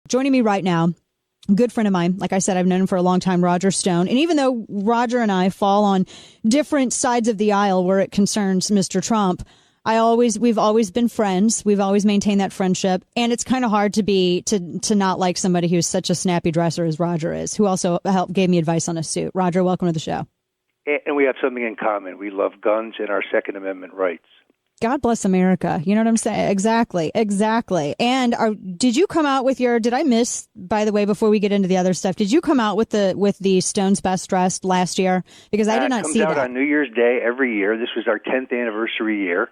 Joining me right now, a good friend of mine. Like I said, I've known him for a long time, Roger Stone. And even though Roger and I fall on different sides of the aisle where it concerns Mr. Trump, we've always been friends. We've always maintained that friendship. And it's kind of hard to not like somebody who's such a snappy dresser as Roger is, who also gave me advice on a suit. Roger, welcome to the show. And we have something in common. We love guns and our Second Amendment rights. God bless America. You know what I'm saying? Exactly. And did you come out with did I miss, by the way, before we get into the other stuff, did you come out with the Stone's Best Dressed last year? Because I did not see that. It comes out on New Year's Day every year. This was our 10th anniversary year.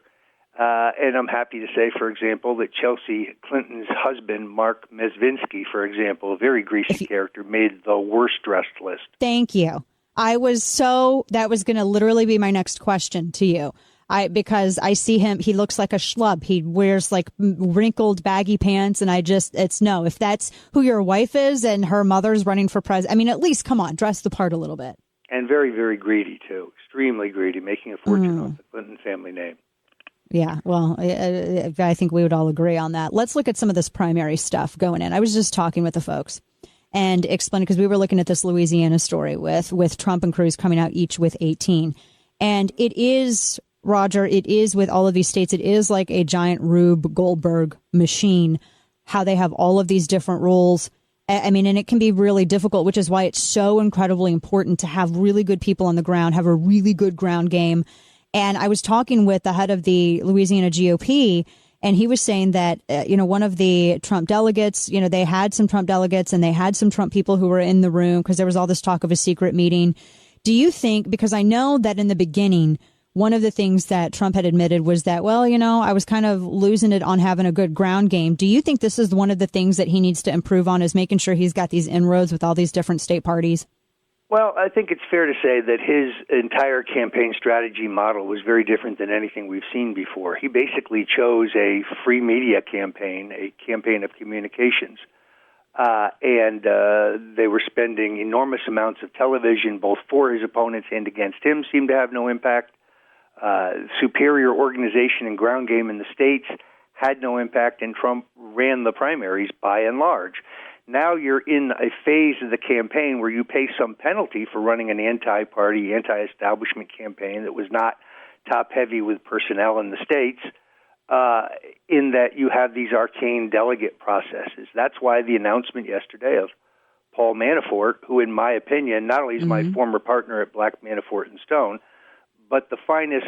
And I'm happy to say, for example, that Chelsea Clinton's husband, Mark Mezvinsky, for example, a very greasy character, made the worst dressed list. Thank you. That was going to literally be my next question to you. Because I see him, he looks like a schlub. He wears like wrinkled baggy pants. And if that's who your wife is and her mother's running for president, I mean, at least come on, dress the part a little bit. And very, very greedy too. Extremely greedy, making a fortune off the Clinton family name. Yeah, well, I think we would all agree on that. Let's look at some of this primary stuff going in. I was just talking with the folks and explaining, because we were looking at this Louisiana story with Trump and Cruz coming out each with 18. And it is, Roger, it is with all of these states, it is like a giant Rube Goldberg machine, how they have all of these different rules. I mean, and it can be really difficult, which is why it's so incredibly important to have really good people on the ground, have a really good ground game. And I was talking with the head of the Louisiana GOP, and he was saying that, one of the Trump delegates, they had some Trump delegates and they had some Trump people who were in the room because there was all this talk of a secret meeting. Do you think, because I know that in the beginning, one of the things that Trump had admitted was that, I was kind of losing it on having a good ground game. Do you think this is one of the things that he needs to improve on, is making sure he's got these inroads with all these different state parties? Well, I think it's fair to say that his entire campaign strategy model was very different than anything we've seen before. He basically chose a free media campaign, a campaign of communications. And they were spending enormous amounts of television, both for his opponents and against him, seemed to have no impact. Superior organization and ground game in the states had no impact, and Trump ran the primaries by and large. Now you're in a phase of the campaign where you pay some penalty for running an anti-party, anti-establishment campaign that was not top-heavy with personnel in the states, in that you have these arcane delegate processes. That's why the announcement yesterday of Paul Manafort, who in my opinion, not only is my former partner at Black Manafort and Stone, but the finest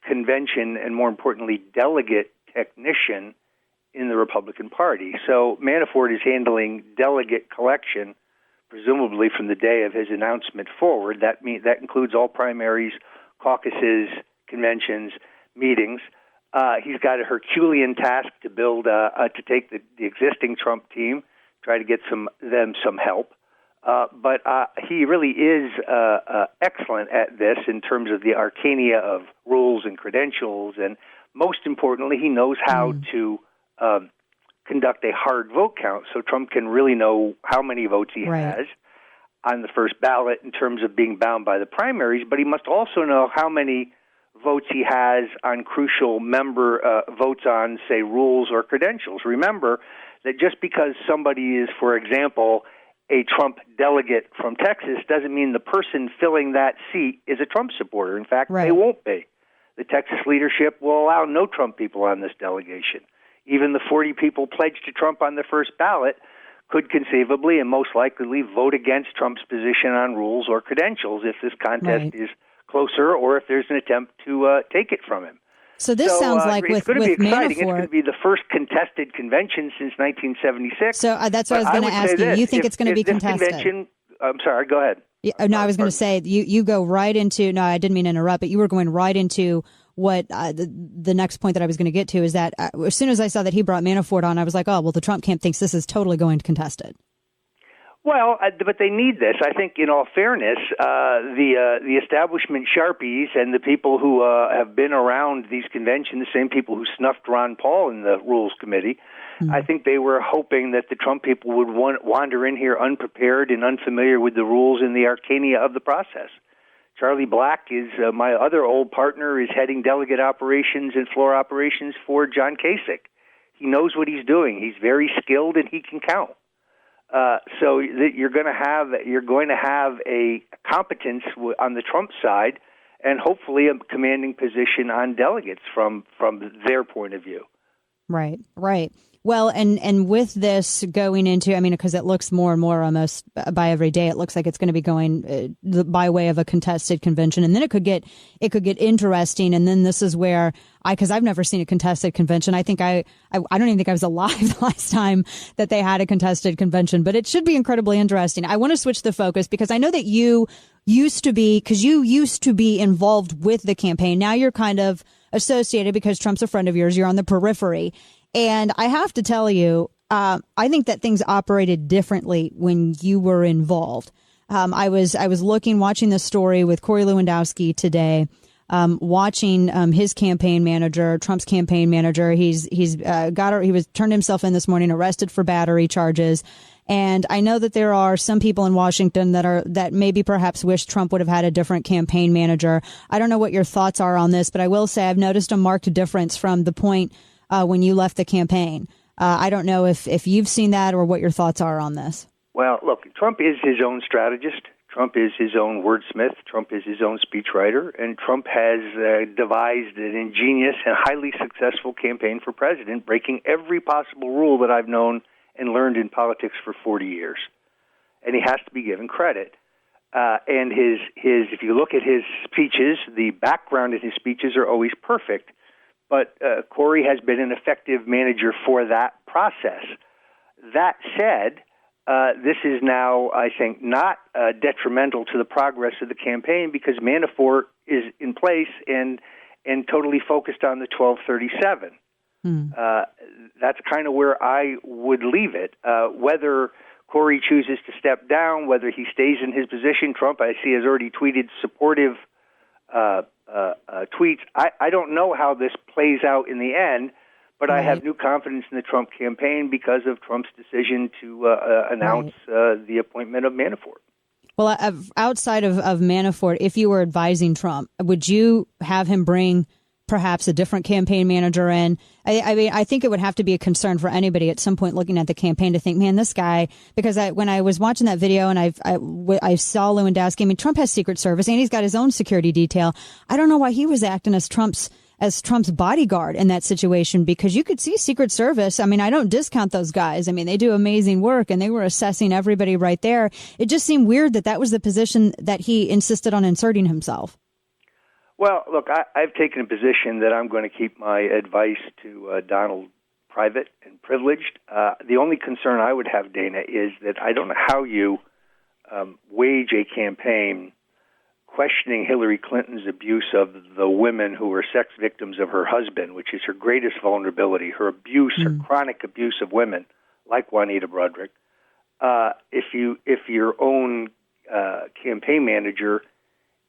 convention and, more importantly, delegate technician in the Republican Party. So Manafort is handling delegate collection, presumably from the day of his announcement forward. That includes all primaries, caucuses, conventions, meetings. He's got a Herculean task to build, to take the existing Trump team, try to get them some help. But he really is excellent at this in terms of the arcana of rules and credentials. And most importantly, he knows how to conduct a hard vote count, so Trump can really know how many votes he has on the first ballot in terms of being bound by the primaries, but he must also know how many votes he has on crucial member votes on, say, rules or credentials. Remember that just because somebody is, for example, a Trump delegate from Texas doesn't mean the person filling that seat is a Trump supporter. In fact, they won't be. The Texas leadership will allow no Trump people on this delegation. Even the 40 people pledged to Trump on the first ballot could conceivably and most likely vote against Trump's position on rules or credentials if this contest is closer or if there's an attempt to take it from him. So this sounds like it's going to be exciting. Manafort, it's going to be the first contested convention since 1976. So that's what I was going to ask you. You think it's going to be contested? I'm sorry, go ahead. I was going to say, you go right into, no, I didn't mean to interrupt, but you were going right into what the next point that I was going to get to is that as soon as I saw that he brought Manafort on, I was like, oh, well, the Trump camp thinks this is totally going to contest it. Well, but they need this. I think, in all fairness, the establishment Sharpies and the people who have been around these conventions, the same people who snuffed Ron Paul in the Rules Committee, I think they were hoping that the Trump people would wander in here unprepared and unfamiliar with the rules and the arcana of the process. Charlie Black is my other old partner, is heading delegate operations and floor operations for John Kasich. He knows what he's doing. He's very skilled and he can count. So that you're going to have a competence on the Trump side, and hopefully a commanding position on delegates from their point of view. Right, right. Well, and with this going into, I mean, because it looks more and more almost by every day, it looks like it's going to be going by way of a contested convention, and then it could get interesting. And then this is where because I've never seen a contested convention. I think I don't even think I was alive the last time that they had a contested convention, but it should be incredibly interesting. I want to switch the focus because I know that you used to be involved with the campaign. Now you're kind of associated because Trump's a friend of yours. You're on the periphery. And I have to tell you, I think that things operated differently when you were involved. I was watching this story with Corey Lewandowski today, watching his campaign manager, Trump's campaign manager. He was turned himself in this morning, arrested for battery charges. And I know that there are some people in Washington that maybe perhaps wish Trump would have had a different campaign manager. I don't know what your thoughts are on this, but I will say I've noticed a marked difference from the point when you left the campaign. I don't know if you've seen that or what your thoughts are on this. Well, look, Trump is his own strategist. Trump is his own wordsmith. Trump is his own speechwriter. And Trump has devised an ingenious and highly successful campaign for president, breaking every possible rule that I've known and learned in politics for 40 years. And he has to be given credit. And his if you look at his speeches, the background in his speeches are always perfect. But Corey has been an effective manager for that process. That said, this is now, I think, not detrimental to the progress of the campaign because Manafort is in place and totally focused on the 1237. That's kind of where I would leave it. Whether Corey chooses to step down, whether he stays in his position, Trump, I see, has already tweeted supportive tweets. I don't know how this plays out in the end, but right. I have new confidence in the Trump campaign because of Trump's decision to announce the appointment of Manafort. Well, outside of Manafort, if you were advising Trump, would you have him bring perhaps a different campaign manager in? I mean, I think it would have to be a concern for anybody at some point looking at the campaign to think, man, this guy, because when I was watching that video and I saw Lewandowski, I mean, Trump has Secret Service and he's got his own security detail. I don't know why he was acting as Trump's bodyguard in that situation, because you could see Secret Service. I mean, I don't discount those guys. I mean, they do amazing work and they were assessing everybody right there. It just seemed weird that was the position that he insisted on inserting himself. Well, look, I've taken a position that I'm going to keep my advice to Donald private and privileged. The only concern I would have, Dana, is that I don't know how you wage a campaign questioning Hillary Clinton's abuse of the women who were sex victims of her husband, which is her greatest vulnerability, her abuse, her chronic abuse of women, like Juanita Broaddrick. If your own campaign manager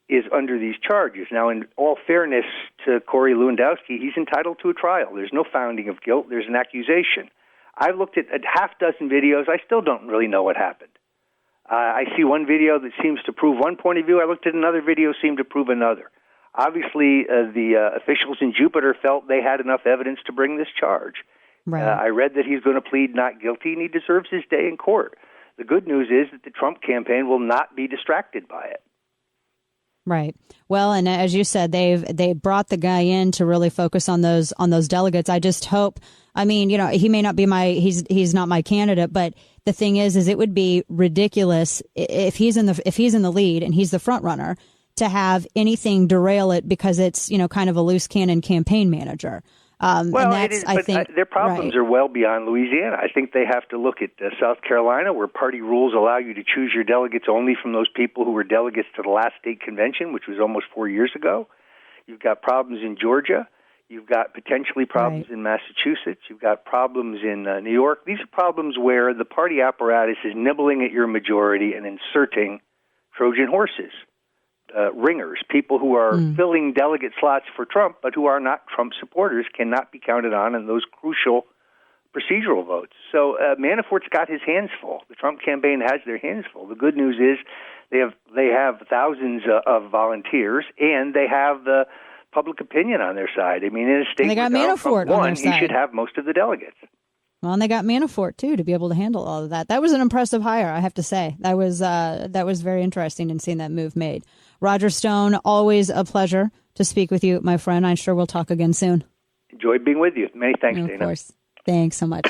is under these charges. Now, in all fairness to Corey Lewandowski, he's entitled to a trial. There's no finding of guilt. There's an accusation. I've looked at a half dozen videos. I still don't really know what happened. I see one video that seems to prove one point of view. I looked at another video, seemed to prove another. Obviously, the officials in Jupiter felt they had enough evidence to bring this charge. Right. I read that he's going to plead not guilty, and he deserves his day in court. The good news is that the Trump campaign will not be distracted by it. Right. Well, and as you said, they brought the guy in to really focus on those delegates. I just hope. I mean, he may not be he's not my candidate, but the thing is it would be ridiculous if he's in the lead and he's the front runner to have anything derail it because it's kind of a loose cannon campaign manager. Well, it is, but their problems are well beyond Louisiana. I think they have to look at South Carolina, where party rules allow you to choose your delegates only from those people who were delegates to the last state convention, which was almost 4 years ago. You've got problems in Georgia. You've got potentially problems in Massachusetts. You've got problems in New York. These are problems where the party apparatus is nibbling at your majority and inserting Trojan horses. Ringers, people who are filling delegate slots for Trump, but who are not Trump supporters, cannot be counted on in those crucial procedural votes. So Manafort's got his hands full. The Trump campaign has their hands full. The good news is they have thousands of volunteers, and they have the public opinion on their side. I mean, in a state and they got where Manafort Trump won, on their side. He should have most of the delegates. Well, and they got Manafort too to be able to handle all of that. That was an impressive hire, I have to say. That was very interesting in seeing that move made. Roger Stone, always a pleasure to speak with you, my friend. I'm sure we'll talk again soon. Enjoyed being with you. Many thanks, Of Dana. course. Thanks so much.